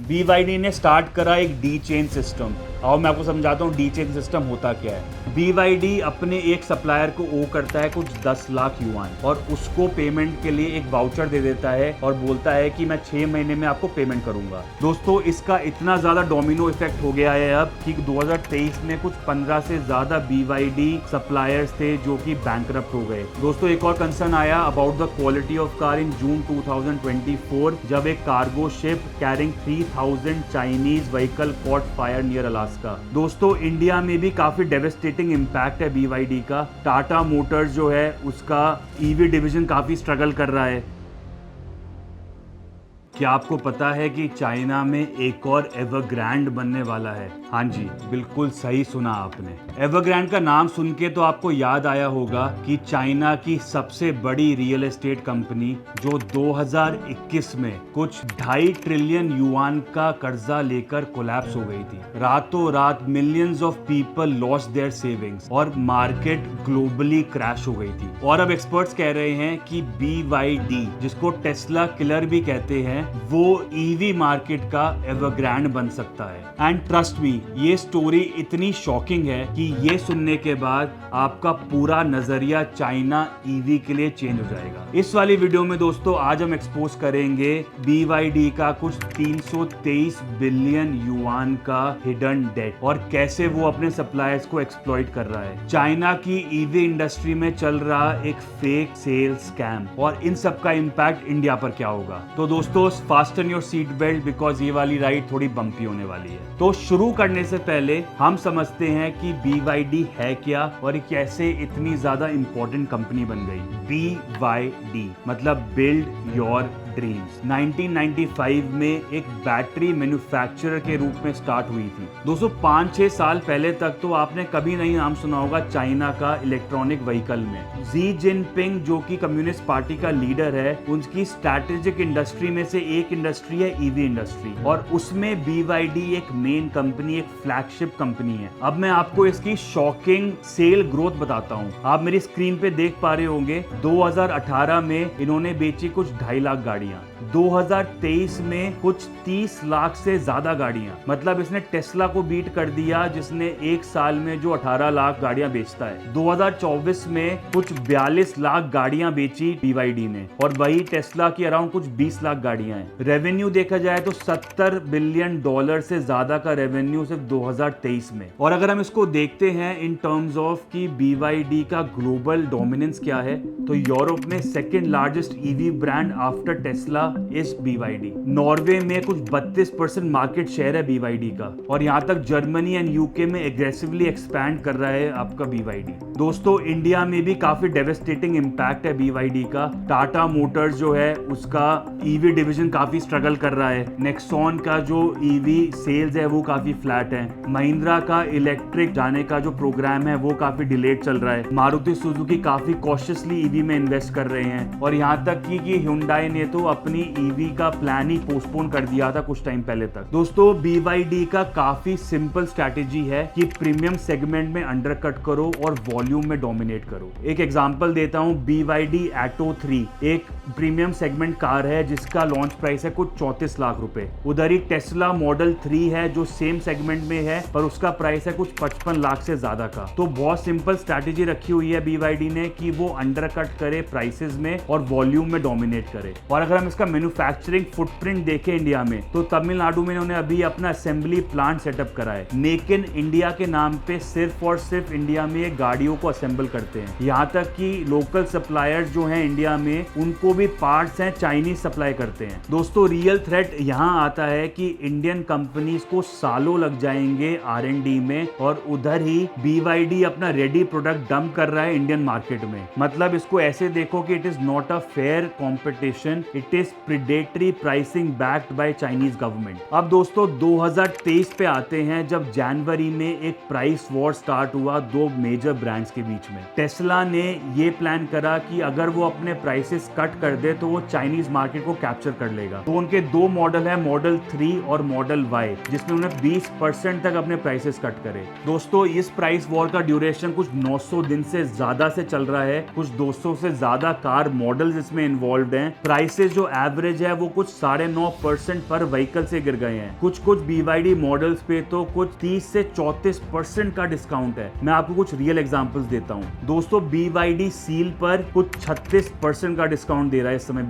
BYD ने start करा एक डी चेन सिस्टम। और मैं आपको समझाता हूँ डी चेन सिस्टम होता क्या है। BYD अपने एक सप्लायर को ओ करता है कुछ 10 लाख युआन और उसको पेमेंट के लिए एक वाउचर दे देता है और बोलता है कि मैं 6 महीने में आपको पेमेंट करूंगा। दोस्तों इसका इतना ज्यादा डोमिनो इफेक्ट हो गया है अब कि 2023 में कुछ 15 से ज्यादा BYD सप्लायर्स थे जो कि बैंकरप्ट हो गए। दोस्तों एक और कंसर्न आया about the quality of car in June 2024 जब एक cargo ship carrying 3000 Chinese vehicle caught fire near Alaska. दोस्तों इंडिया में भी काफी डेवेस्टेटिंग इंपैक्ट है BYD का। टाटा मोटर्स जो है उसका ईवी डिवीजन काफी स्ट्रगल कर रहा है। क्या आपको पता है कि चाइना में एक और एवरग्रैंड बनने वाला है? हाँ जी, बिल्कुल सही सुना आपने। एवरग्रैंड का नाम सुन के तो आपको याद आया होगा कि चाइना की सबसे बड़ी रियल एस्टेट कंपनी जो 2021 में कुछ 2.5 ट्रिलियन युआन का कर्जा लेकर कोलैप्स हो गई थी। रातों रात millions of people lost their savings और मार्केट ग्लोबली क्रैश हो गई थी। और अब एक्सपर्ट्स कह रहे हैं कि BYD, जिसको टेस्ला किलर भी कहते हैं, वो ईवी मार्केट का एवरग्रैंड बन सकता है। एंड ट्रस्ट मी, ये स्टोरी इतनी शॉकिंग है कि ये सुनने के बाद आपका पूरा नजरिया चाइना ईवी के लिए चेंज हो जाएगा। इस वाली वीडियो में दोस्तों आज हम एक्सपोज करेंगे BYD का कुछ 323 बिलियन युआन का हिडन डेट और कैसे वो अपने सप्लायर्स को एक्सप्लॉइट कर रहा है। चाइना की ईवी इंडस्ट्री में चल रहा एक फेक सेल स्कैम और इन सब का इंपैक्ट इंडिया पर क्या होगा। तो दोस्तों fasten your seat belt because ये वाली राइड थोड़ी बम्पी होने वाली है। तो शुरू करने से पहले हम समझते हैं कि BYD है क्या और ये कैसे इतनी ज्यादा इंपॉर्टेंट कंपनी बन गई। BYD मतलब बिल्ड योर ड्रीम्स 1995 में एक बैटरी मैन्युफैक्चरर के रूप में स्टार्ट हुई थी। दोस्तों 5-6 साल पहले तक तो आपने कभी नहीं नाम सुना होगा चाइना का इलेक्ट्रॉनिक व्हीकल में। जी जिनपिंग जो कि कम्युनिस्ट पार्टी का लीडर है, उनकी स्ट्रैटेजिक इंडस्ट्री में से एक इंडस्ट्री है ईवी इंडस्ट्री और उसमें BYD एक मेन कंपनी, एक फ्लैगशिप कंपनी है। अब मैं आपको इसकी शॉकिंग सेल ग्रोथ बताता हूँ। आप मेरी स्क्रीन पे देख पा रहे होंगे 2018 में इन्होंने बेची कुछ 2.5 लाख गाड़ियां, 2023 में कुछ 30 लाख से ज्यादा गाड़ियां। मतलब इसने टेस्ला को बीट कर दिया जिसने एक साल में जो 18 लाख गाड़ियां बेचता है। 2024 में कुछ 42 लाख गाड़ियां बेची BYD ने और वही टेस्ला की अराउंड कुछ 20 लाख गाड़ियां हैं। रेवेन्यू देखा जाए तो $70 बिलियन से ज्यादा का रेवेन्यू सिर्फ 2023 में। और अगर हम इसको देखते हैं इन टर्म्स ऑफ कि BYD का ग्लोबल डोमिनेंस क्या है, तो यूरोप में second largest EV brand after Tesla is BYD। Norway में कुछ 32% मार्केट शेयर है BYD का और यहाँ तक जर्मनी एंड यूके में एग्रेसिवली एक्सपैंड कर रहा है आपका BYD। दोस्तों इंडिया में भी काफी डेवेस्टेटिंग इंपैक्ट है BYD का। टाटा मोटर्स जो है उसका ईवी डिवीजन काफी स्ट्रगल कर रहा है। नेक्सॉन का जो ईवी सेल्स है वो काफी फ्लैट है। महिंद्रा का इलेक्ट्रिक जाने का जो प्रोग्राम है वो काफी डिलेड चल रहा है। मारुति सुजुकी काफी कॉशियसली ईवी में इन्वेस्ट कर रहे हैं और यहाँ तक कि Hyundai ने तो अपनी ईवी का प्लान ही पोस्टपोन कर दिया था कुछ टाइम पहले तक। दोस्तों BYD का काफी सिंपल स्ट्रैटेजी है कि प्रीमियम सेगमेंट में अंडरकट करो और वॉल्यूम में डोमिनेट करो। एक एग्जांपल देता हूं, BYD Atto 3 एक प्रीमियम सेगमेंट कार है जिसका लॉन्च प्राइस है कुछ 34 लाख रुपए। उधर ही टेस्ला मॉडल 3 है जो सेम सेगमेंट में है पर उसका प्राइस है कुछ 55 लाख से ज्यादा का। तो बहुत सिंपल स्ट्रैटेजी रखी हुई है BYD ने कि वो अंडरकट करे प्राइसेस में और वॉल्यूम में डोमिनेट करे। और अगर हम इसका मैन्युफैक्चरिंग फुटप्रिंट देखें इंडिया में, तो तमिलनाडु में इन्होंने अभी अपना असेंबली प्लांट सेटअप करा है। मेक इन इंडिया के नाम पे सिर्फ और सिर्फ इंडिया में ये गाड़ियों को असेंबल करते हैं। यहाँ तक कि लोकल सप्लायर्स जो हैं इंडिया में उनको भी पार्ट्स हैं चाइनीज सप्लाई करते हैं। दोस्तों रियल थ्रेट यहाँ आता है कि इंडियन कंपनीज को सालों लग जाएंगे R&D में और उधर ही BYD अपना रेडी प्रोडक्ट डंप कर रहा है इंडियन मार्केट में। मतलब इसको ऐसे देखो कि it is not a fair competition, it is predatory pricing backed by Chinese government. अब दोस्तों 2023 पे आते हैं जब जनवरी में एक प्राइस वॉर स्टार्ट हुआ दो मेजर ब्रांड्स के बीच में। टेस्ला ने ये प्लान करा कि अगर वो अपने प्राइसेस कट कर दे तो वो चाइनीज मार्केट को कैप्चर कर लेगा। तो उनके दो मॉडल है, मॉडल 3 और मॉडल Y, जिसमें उन्हें 20% तक अपने प्राइसेस कट करे। दोस्तों इस प्राइस वॉर का ड्यूरेशन कुछ 900 दिन से ज्यादा से चल रहा है। कुछ 200 से ज्यादा कार मॉडल्स इसमें इन्वॉल्व हैं। प्राइसेस प्राइसेस जो एवरेज है वो कुछ 9.5% पर व्हीकल से गिर गए हैं। कुछ BYD मॉडल्स पे तो कुछ 30 से 34% का डिस्काउंट है। मैं आपको कुछ रियल एग्जांपल्स देता हूं। दोस्तों BYD सील पर कुछ 36% का डिस्काउंट दे रहा है इस समय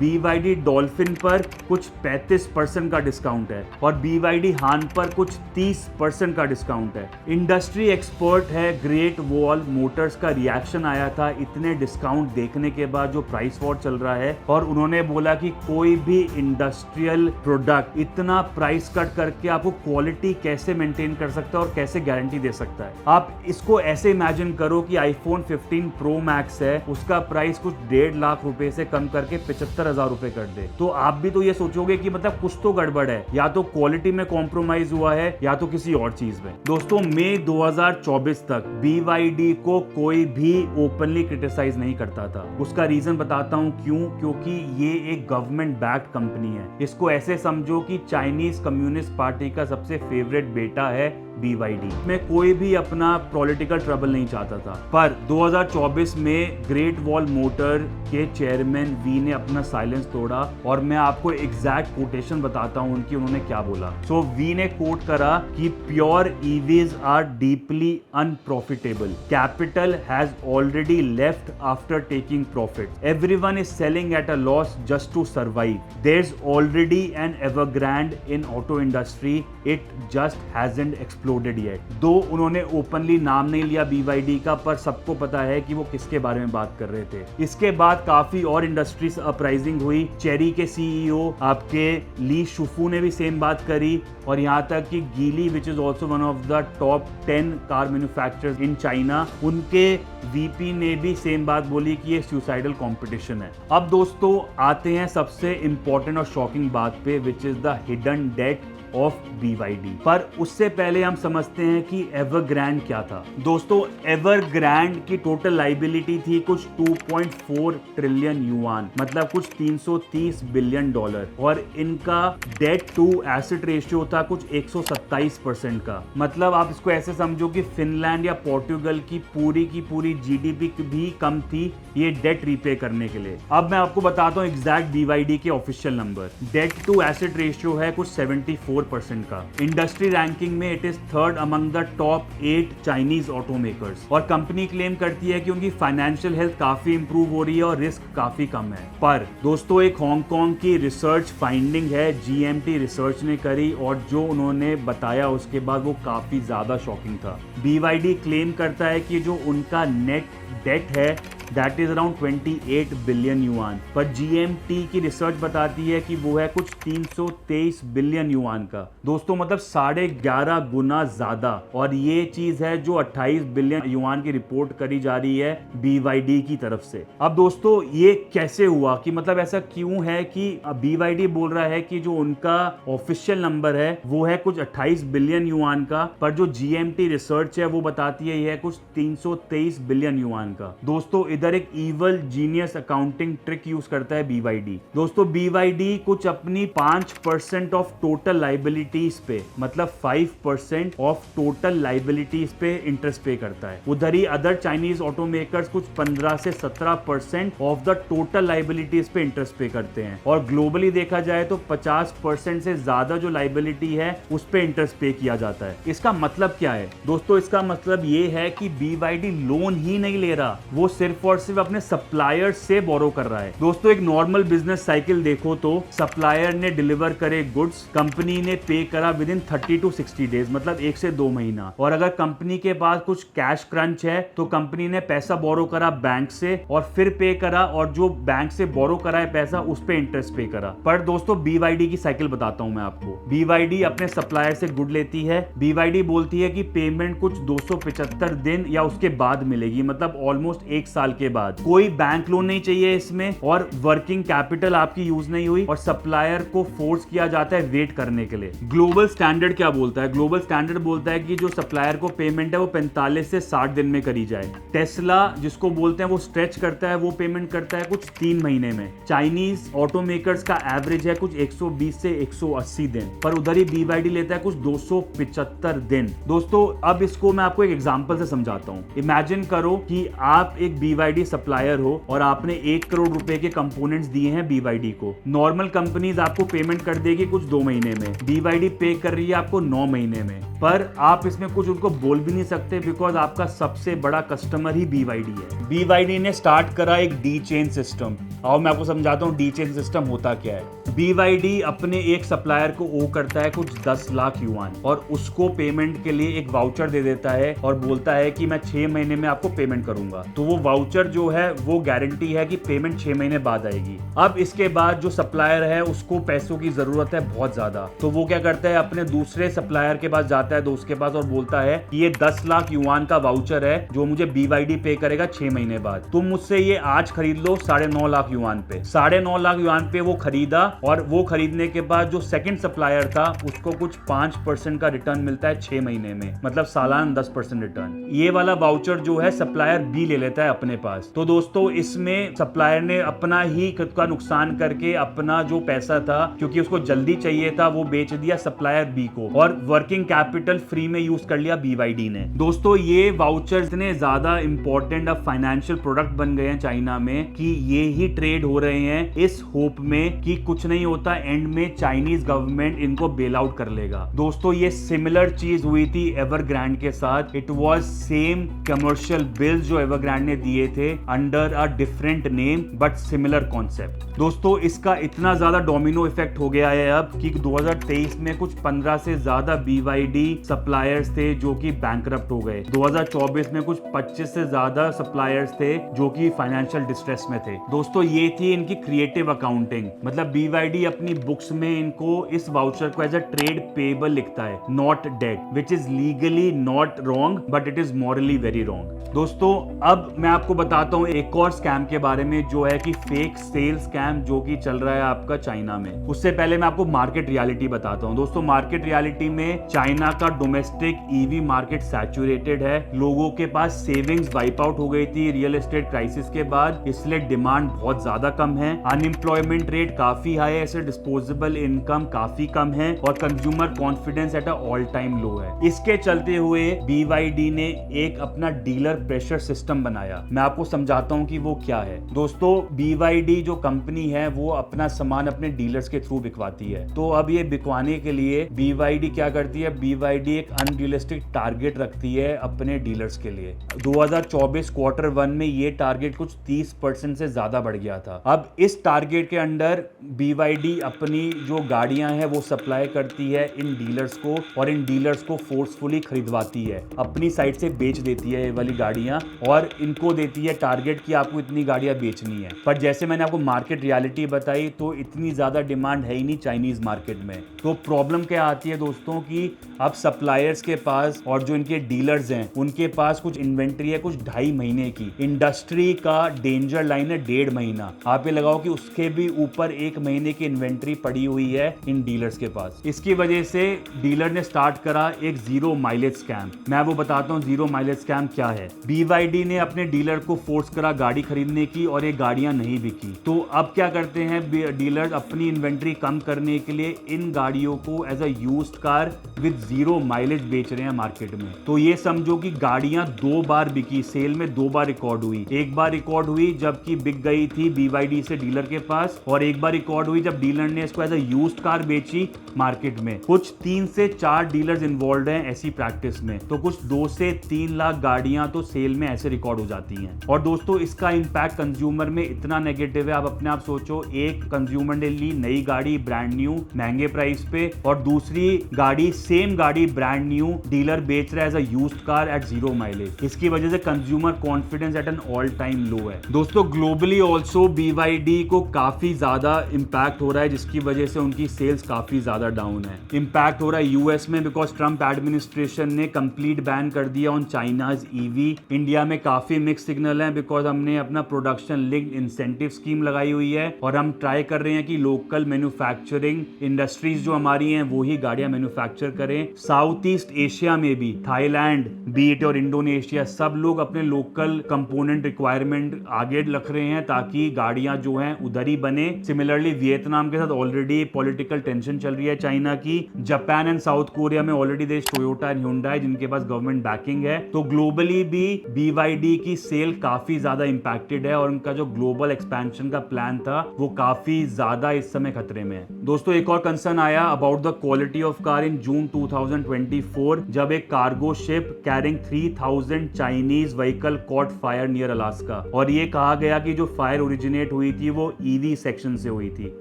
BYD डॉल्फिन पर कुछ 35% का डिस्काउंट है और BYD हान पर कुछ 30% का डिस्काउंट है। इंडस्ट्री एक्सपर्ट है ग्रेट वॉल मोटर्स का रिएक्शन आया था इतने डिस्काउंट देखने के बाद जो प्राइस वॉर चल रहा है, और उन्होंने बोला कि कोई भी इंडस्ट्रियल प्रोडक्ट इतना प्राइस कट करके आपको क्वालिटी कैसे मेंटेन कर सकता है और कैसे गारंटी दे सकता है। आप इसको ऐसे इमेजिन करो कि आईफोन 15 प्रो मैक्स है, उसका प्राइस कुछ 1.5 लाख रुपए से कम करके 75,000 रुपए कर दे, तो आप भी तो ये सोचोगे कि मतलब कुछ तो गड़बड़ है, या तो क्वालिटी में कॉम्प्रोमाइज हुआ है या तो किसी और चीज में। दोस्तों मई 2024 तक BYD को कोई भी ओपनली क्रिटिसाइज नहीं करता था। उसका रीजन बताता हूं क्यों, क्योंकि ये एक गवर्नमेंट बैक्ड कंपनी है। इसको ऐसे समझो कि चाइनीज कम्युनिस्ट पार्टी का सबसे फेवरेट बेटा है BYD। में कोई भी अपना पॉलिटिकल ट्रबल नहीं चाहता था, पर 2024 में ग्रेट वॉल मोटर के चेयरमैन वी ने अपना साइलेंस तोड़ा और मैं आपको एग्जैक्ट कोटेशन बताता हूं उनकी, उन्होंने क्या बोला। सो वी ने कोट करा कि pure EVs are deeply unprofitable, capital has already left after taking profit, everyone is selling at a loss just to survive, there is already an Evergrande in auto industry, it just hasn't exploded yet. Though उन्होंने openly नाम नहीं लिया BYD का, पर सबको पता है कि वो किसके बारे में बात कर रहे थे। इसके बाद काफी और इंडस्ट्रीज अपराइजिंग हुई। चेरी के CEO आपके ली शुफू ने भी सेम बात करी, और यहाँ तक कि गीली which is also one of the top 10 car manufacturers in China, उनके VP ने भी सेम बात बोली कि ये सुसाइडल कंपटीशन है। अब दोस्तों आते हैं सबसे इंपॉर्टेंट और शॉकिंग बात पे, which is the hidden debt of BYD। पर उससे पहले हम समझते हैं कि एवरग्रैंड क्या था। दोस्तों एवरग्रैंड की टोटल लाइबिलिटी थी कुछ 2.4 ट्रिलियन युआन, मतलब कुछ 330 बिलियन डॉलर, और इनका डेट टू एसेट रेशियो था कुछ 127% का। मतलब आप इसको ऐसे समझो कि फिनलैंड या पोर्टुगल की पूरी GDP भी कम थी ये डेट रीपे करने के लिए। अब मैं आपको बताता हूं एग्जैक्ट BYD के official number. Debt to asset ratio है कुछ 74% का। इंडस्ट्री रैंकिंग में it is third among the top 8 Chinese auto makers, और कंपनी क्लेम करती है कि उनकी फाइनेंशियल हेल्थ काफी इंप्रूव हो रही है और रिस्क काफी कम है। पर दोस्तों एक हांगकांग की रिसर्च फाइंडिंग है, GMT रिसर्च ने करी, और जो उन्होंने बताया उसके बाद वो काफी ज्यादा शॉकिंग था। BYD क्लेम करता है कि जो उनका नेट डेट है that is around 28 billion yuan, पर GMT की रिसर्च बताती है कि वो है कुछ 323 बिलियन युआन का। दोस्तों मतलब 11.5 गुना ज्यादा, और ये चीज है जो 28 बिलियन युआन की रिपोर्ट करी जा रही है BYD की तरफ से। अब दोस्तों ये कैसे हुआ, कि मतलब ऐसा क्यों है कि BYD बोल रहा है कि जो उनका ऑफिशियल नंबर है वो है कुछ 28 बिलियन युआन का, पर जो GMT रिसर्च है वो बताती है ये है कुछ 323 बिलियन युआन का। दोस्तों इधर एक evil genius accounting trick use करता है BYD। दोस्तों BYD कुछ अपनी 5% ऑफ टोटल लाइबिलिटीज पे, मतलब 5% ऑफ टोटल लाइबिलिटीज पे इंटरेस्ट पे करता है। उधर ही अदर चाइनीज ऑटो मेकर्स कुछ 15 से 17% ऑफ द टोटल लाइबिलिटीज पे इंटरेस्ट पे करते हैं, और ग्लोबली देखा जाए तो 50% से ज्यादा जो लाइबिलिटी है उस पे इंटरेस्ट पे किया जाता है। इसका मतलब क्या है दोस्तों? इसका मतलब ये है कि BYD लोन ही नहीं ले रहा, वो सिर्फ और सिर्फ अपने सप्लायर से बोरो कर रहा है। दोस्तों एक नॉर्मल बिजनेस साइकिल देखो तो सप्लायर ने डिलीवर करे गुड्स, कंपनी ने पे करा विद इन 30 to 60 डेज, मतलब 1 से 2 महीना, और अगर कंपनी के पास कुछ कैश क्रंच है तो कंपनी ने पैसा बोरो करा बैंक से और फिर पे करा, और जो बैंक से बोरो करा है पैसा उस पे इंटरेस्ट पे करा। पर दोस्तों BYD की साइकिल बताता हूं मैं आपको। BYD अपने सप्लायर से गुड लेती है, BYD बोलती है कि पेमेंट कुछ 275 दिन या उसके बाद मिलेगी, मतलब ऑलमोस्ट 1 साल के बाद। कोई बैंक लोन नहीं चाहिए इसमें, और वर्किंग कैपिटल आपकी यूज नहीं हुई, और सप्लायर को फोर्स किया जाता है वेट करने के लिए। ग्लोबल स्टैंडर्ड क्या बोलता है? ग्लोबल स्टैंडर्ड बोलता है कि जो सप्लायर को पेमेंट है वो 45 से 60 दिन में करी जाए। टेस्ला जिसको बोलते हैं वो स्ट्रेच करता है, वो पेमेंट करता है कुछ 3 महीने में। चाइनीज ऑटो मेकर्स का एवरेज है कुछ 120 से 180 दिन, पर उधर ही BYD लेता है कुछ 275 दिन। दोस्तों अब इसको मैं आपको एक एग्जांपल से समझाता हूं। इमेजिन करो कि आप एक BYD BYD सप्लायर हो और आपने 1 करोड़ रुपए के कंपोनेंट्स दिए हैं BYD को, नॉर्मल कंपनीज आपको पेमेंट कर देगी कुछ 2 महीने में, BYD पे कर रही है आपको 9 महीने में, पर आप इसमें कुछ उनको बोल भी नहीं सकते बिकॉज आपका सबसे बड़ा कस्टमर ही BYD है। BYD ने स्टार्ट करा एक डी चेन सिस्टम। आओ मैं आपको समझाता हूँ डी चेन सिस्टम होता क्या है। BYD अपने एक सप्लायर को ओ करता है कुछ 10 लाख युआन और उसको पेमेंट के लिए एक वाउचर दे देता है और बोलता है कि मैं 6 महीने में आपको पेमेंट करूंगा। तो वो वाउचर जो है वो गारंटी है कि पेमेंट 6 महीने बाद आएगी। अब इसके बाद जो सप्लायर है उसको पैसों की जरूरत है बहुत ज्यादा, तो वो क्या करता है अपने दूसरे सप्लायर के पास जाता है, दोस्त के पास, और बोलता है कि ये 10 लाख युआन का वाउचर है जो मुझे BYD पे करेगा 6 महीने बाद, तुम मुझसे ये आज खरीद लो 9.5 लाख युआन पे। 9.5 लाख युआन पे वो खरीदा और वो खरीदने के बाद जो सेकंड सप्लायर था उसको कुछ 5% का रिटर्न मिलता है 6 महीने में, मतलब सालाना 10% रिटर्न। ये वाला वाउचर जो है सप्लायर B ले लेता है अपने पास। तो दोस्तों इसमें सप्लायर ने अपना ही खुद का नुकसान करके अपना जो पैसा था, क्योंकि उसको जल्दी चाहिए था, वो बेच दिया सप्लायर B को और वर्किंग कैपिटल फ्री में यूज कर लिया BYD ने। दोस्तों ये वाउचर इतने ज्यादा इंपॉर्टेंट अब फाइनेंशियल प्रोडक्ट बन गए हैं चाइना में कि ये ही ट्रेड हो रहे हैं इस होप में कि कुछ नहीं होता, एंड में चाइनीज गवर्नमेंट इनको बेल आउट कर लेगा। दोस्तों ये सिमिलर चीज हुई थी एवरग्रांड के साथ। It was same commercial bills जो एवरग्रांड ने दिए थे under a different name but similar concept. दोस्तों इसका इतना ज्यादा डोमिनो इफेक्ट हो गया है अब कि 2023 में कुछ 15 से ज्यादा BYD सप्लायर्स थे जो कि बैंकरप्ट हो गए। 2024 में कुछ 25 से ज्यादा सप्लायर्स थे जो कि फाइनेंशियल डिस्ट्रेस में थे। दोस्तों ये थी इनकी क्रिएटिव अकाउंटिंग, मतलब BYD अपनी बुक्स में इनको इस वाउचर को एज अ ट्रेड पेबल लिखता है, not debt, which is legally not wrong but it is morally very wrong. दोस्तों अब मैं आपको बताता हूँ एक और स्कैम के बारे में जो है कि फेक सेल स्कैम जो कि चल रहा है आपका चाइना में। उससे पहले मैं आपको मार्केट रियलिटी बताता हूँ। दोस्तों मार्केट रियलिटी में चाइना का डोमेस्टिक EV मार्केट सैचुरेटेड है, लोगों के पास सेविंग्स वाइप आउट हो गई थी रियल एस्टेट क्राइसिस के बाद, इसलिए डिमांड बहुत ज्यादा कम है, अनएम्प्लॉयमेंट रेट काफी हाई है, ऐसे डिस्पोजेबल इनकम काफी कम है और consumer confidence at a all time low है। इसके चलते हुए BYD ने एक अपना डीलर प्रेशर सिस्टम बनाया। मैं आपको समझाता हूं कि वो क्या है। दोस्तों BYD जो कंपनी है वो अपना सामान अपने डीलर्स के थ्रू बिकवाती है, तो अब ये बिकवाने के लिए BYD क्या करती है, BYD एक अनरियलिस्टिक टारगेट रखती है अपने डीलर्स के लिए। 2024 क्वार्टर 1 में ये टारगेट कुछ 30% से ज्यादा बढ़ गया था। अब इस टारगेट के अंडर BYD अपनी जो गाड़ियां हैं वो सप्लाई करती है इन डीलर्स को और इन डीलर्स को फोर्सफुली खरीदवाती है, अपनी साइड से बेच देती है ये वाली गाड़ियां और इनको देती है टारगेट कि आपको इतनी गाड़ियां बेचनी है। पर जैसे मैंने आपको मार्केट रियलिटी बताई तो इतनी ज्यादा डिमांड है ही नहीं चाइनीज मार्केट में। तो प्रॉब्लम क्या आती है दोस्तों कि अब सप्लायर्स के पास और जो इनके डीलर्स हैं उनके पास कुछ इन्वेंट्री है कुछ 2.5 महीने की। इंडस्ट्री का डेंजर लाइन है 1.5 महीना, आप ये लगाओ कि उसके भी ऊपर 1 महीने की इन्वेंट्री पड़ी हुई है इन डीलर्स के पास। इसकी वजह से डीलर ने स्टार्ट करा एक जीरो माइलेज स्कैम। मैं वो बताता हूँ जीरो माइलेज स्कैम क्या है। BYD ने अपने डीलर को फोर्स करा गाड़ी खरीदने की और ये गाड़ियां नहीं बिकी, तो अब क्या करते हैं डीलर अपनी इन्वेंट्री कम करने के लिए इन गाड़ियों को as a used car with zero mileage बेच रहे हैं मार्केट में। तो ये समझो कि गाड़ियां 2 बार बिकी, सेल में 2 बार रिकॉर्ड हुई। एक बार रिकॉर्ड हुई जबकि बिक गई थी BYD से डीलर के पास, और एक बार रिकॉर्ड हुई जब डीलर ने इसको एज अ यूज्ड कार बेची मार्केट में। कुछ 3 से 4 डीलर्स इन्वॉल्व हैं ऐसी प्रैक्टिस में, तो कुछ 2 से 3 लाख गाड़ियां तो सेल में ऐसे रिकॉर्ड हो जाती हैं। और दोस्तों इसका इंपैक्ट कंज्यूमर में इतना नेगेटिव है, आप अपने आप सोचो, एक कंज्यूमर ने ली नई गाड़ी ब्रांड न्यू महंगे प्राइस पे और दूसरी गाड़ी सेम गाड़ी ब्रांड न्यू डीलर बेच रहा है as a used car at zero mileage. इसकी वजह से consumer confidence at an all time low है। दोस्तों ग्लोबली ऑल्सो BYD को काफी ज्यादा इंपैक्ट हो रहा है जिसकी वजह से उनकी सेल्स काफी ज्यादा डाउन है। इंपैक्ट हो रहा है यूएस में बिकॉज ट्रंप एडमिनिस्ट्रेशन ने कंप्लीट बैन कर दिया ऑन चाइनाज EV। इंडिया में काफी मिक्स सिग्नल है बिकॉज हमने अपना प्रोडक्शन लिंक्ड इंसेंटिव स्कीम लगाई हुई है और हम ट्राई कर रहे हैं कि लोकल मैन्युफैक्चरिंग इंडस्ट्रीज जो हमारी हैं वो ही गाड़ियां मैन्युफैक्चर करें। साउथ ईस्ट एशिया में भी थाईलैंड बीट और इंडोनेशिया सब लोग अपने लोकल कंपोनेंट रिक्वायरमेंट आगे रख रहे हैं ताकि गाड़ियां जो हैं उधर ही बने। सिमिलरली वियतनाम के साथ ऑलरेडी पॉलिटिकल टेंशन चल रही है चाइना की। जापान एंड साउथ कोरिया में ऑलरेडी देश टोयोटा एंड हुंडई जिनके पास गवर्नमेंट बैकिंग है। तो ग्लोबली भी BYD की सेल सेल काफी ज्यादा इंपैक्टेड है और उनका जो ग्लोबल एक्सपेंशन का प्लान था वो काफी ज्यादा इस समय खतरे में है। दोस्तों एक और कंसर्न आया about the quality of car in June 2024 जब एक cargo ship carrying 3000 Chinese vehicle caught fire near Alaska, और ये कहा गया कि जो फायर ओरिजिनेट हुई थी वो ईवी सेक्शन से हुई थी।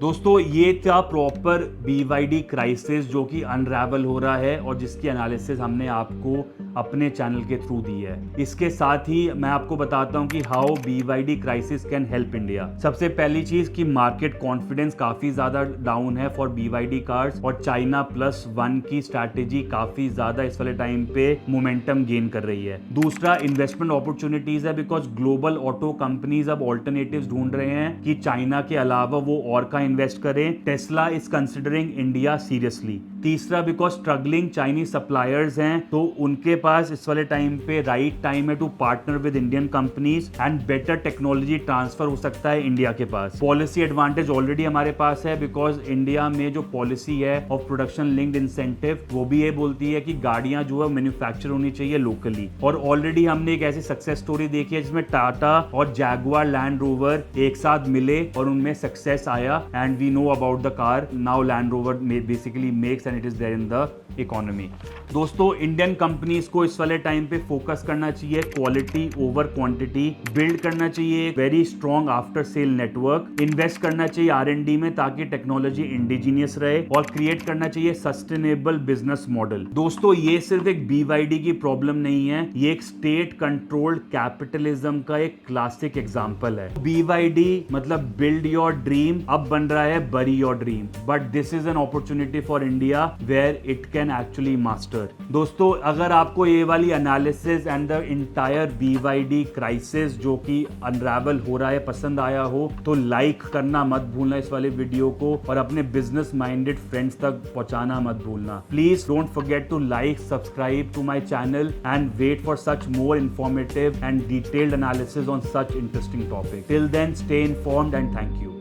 दोस्तों ये था प्रॉपर BYD क्राइसिस जो कि अनरेवल हो रहा है और जिसकी एनालिसिस हमने आपको अपने चैनल के थ्रू दी है। इसके साथ ही मैं आपको बताता हूं कि how BYD crisis can help India. सबसे पहली चीज कि मार्केट कॉन्फिडेंस काफी ज्यादा डाउन है फॉर BYD कार्स और चाइना +1 की स्ट्रैटेजी काफी ज्यादा इस वाले टाइम पे मोमेंटम गेन कर रही है। दूसरा इन्वेस्टमेंट अपॉर्चुनिटीज है बिकॉज ग्लोबल ऑटो कंपनीज अब ऑल्टरनेटिव्स ढूंढ रहे हैं कि चाइना के अलावा वो और का इन्वेस्ट करें। Tesla is considering India seriously. तीसरा बिकॉज स्ट्रगलिंग चाइनीज सप्लायर्स हैं तो उनके पास इस वाले टाइम पे राइट टाइम है to partner with Indian companies and better technology transfer हो सकता है इंडिया के पास। पॉलिसी एडवांटेज ऑलरेडी हमारे पास है बिकॉज इंडिया में जो पॉलिसी है ऑफ प्रोडक्शन लिंक्ड इंसेंटिव वो भी ये बोलती है कि गाड़ियां जो है मैन्युफैक्चर होनी चाहिए लोकली, और ऑलरेडी हमने एक ऐसी सक्सेस स्टोरी देखी है जिसमें टाटा और जैगुआर लैंड रोवर एक साथ मिले और उनमें सक्सेस आया and we know about the car now Land Rover basically makes and it is there in the economy. दोस्तों इंडियन कंपनीज को इस वाले टाइम पे फोकस करना चाहिए क्वालिटी ओवर क्वांटिटी, बिल्ड करना चाहिए very strong after sale network, invest करना चाहिए R&D में ताकि टेक्नोलॉजी इंडिजीनियस रहे और क्रिएट करना चाहिए सस्टेनेबल बिजनेस मॉडल। दोस्तों ये सिर्फ एक BYD की प्रॉब्लम नहीं है, ये एक स्टेट कंट्रोल्ड कैपिटलिज्म का एक क्लासिक एग्जांपल है। BYD मतलब बिल्ड योर ड्रीम अब बन रहा है bury your dream, but this is an opportunity for India where it can actually master. दोस्तों अगर आपको ये वाली analysis and the entire BYD crisis जो कि अनरेवल हो रहा है पसंद आया हो तो लाइक करना मत भूलना इस वाले वीडियो को और अपने बिजनेस माइंडेड फ्रेंड्स तक पहुंचाना मत भूलना। Please don't forget to like subscribe to my channel and wait for such more informative and detailed analysis on such interesting topics. Till then, stay informed and thank you.